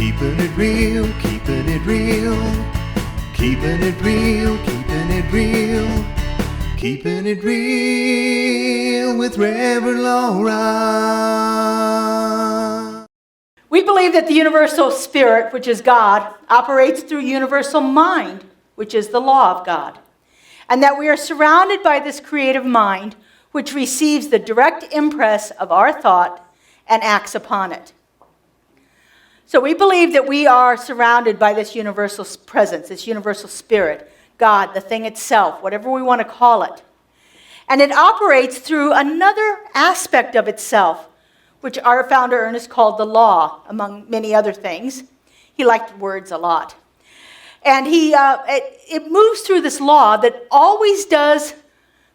Keeping it real, keeping it real. Keeping it real, keeping it real. Keeping it real with Reverend Laura. We believe that the universal spirit, which is God, operates through universal mind, which is the law of God. And that we are surrounded by this creative mind, which receives the direct impress of our thought and acts upon it. So we believe that we are surrounded by this universal presence, this universal spirit, God, the thing itself, whatever we want to call it. And it operates through another aspect of itself, which our founder Ernest called the law, among many other things. He liked words a lot. And it moves through this law that always does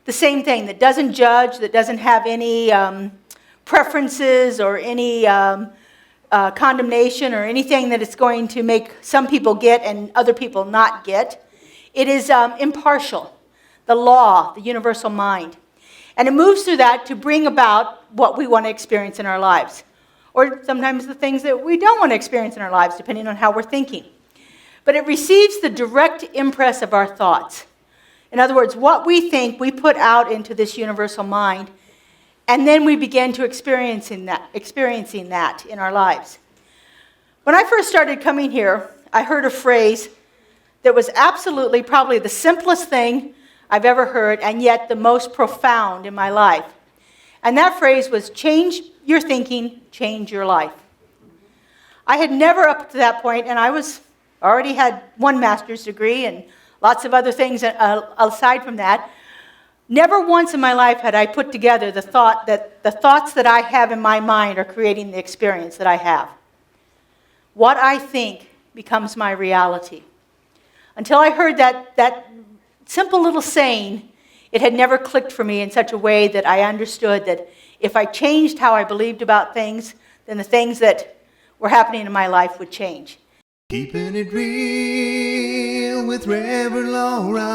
the same thing, that doesn't judge, that doesn't have any preferences or any condemnation or anything that it's going to make some people get and other people not get. It is impartial, the law, the universal mind. And it moves through that to bring about what we want to experience in our lives. Or sometimes the things that we don't want to experience in our lives, depending on how we're thinking. But it receives the direct impress of our thoughts. In other words, what we think, we put out into this universal mind, and then we begin to experiencing that in our lives. When I first started coming here, I heard a phrase that was absolutely probably the simplest thing I've ever heard, and yet the most profound in my life. And that phrase was, change your thinking, change your life. I had never up to that point, and I already had one master's degree and lots of other things aside from that. Never once in my life had I put together the thought that the thoughts that I have in my mind are creating the experience that I have. What I think becomes my reality. Until I heard that simple little saying, it had never clicked for me in such a way that I understood that if I changed how I believed about things, then the things that were happening in my life would change. Keeping it real with Reverend Laura.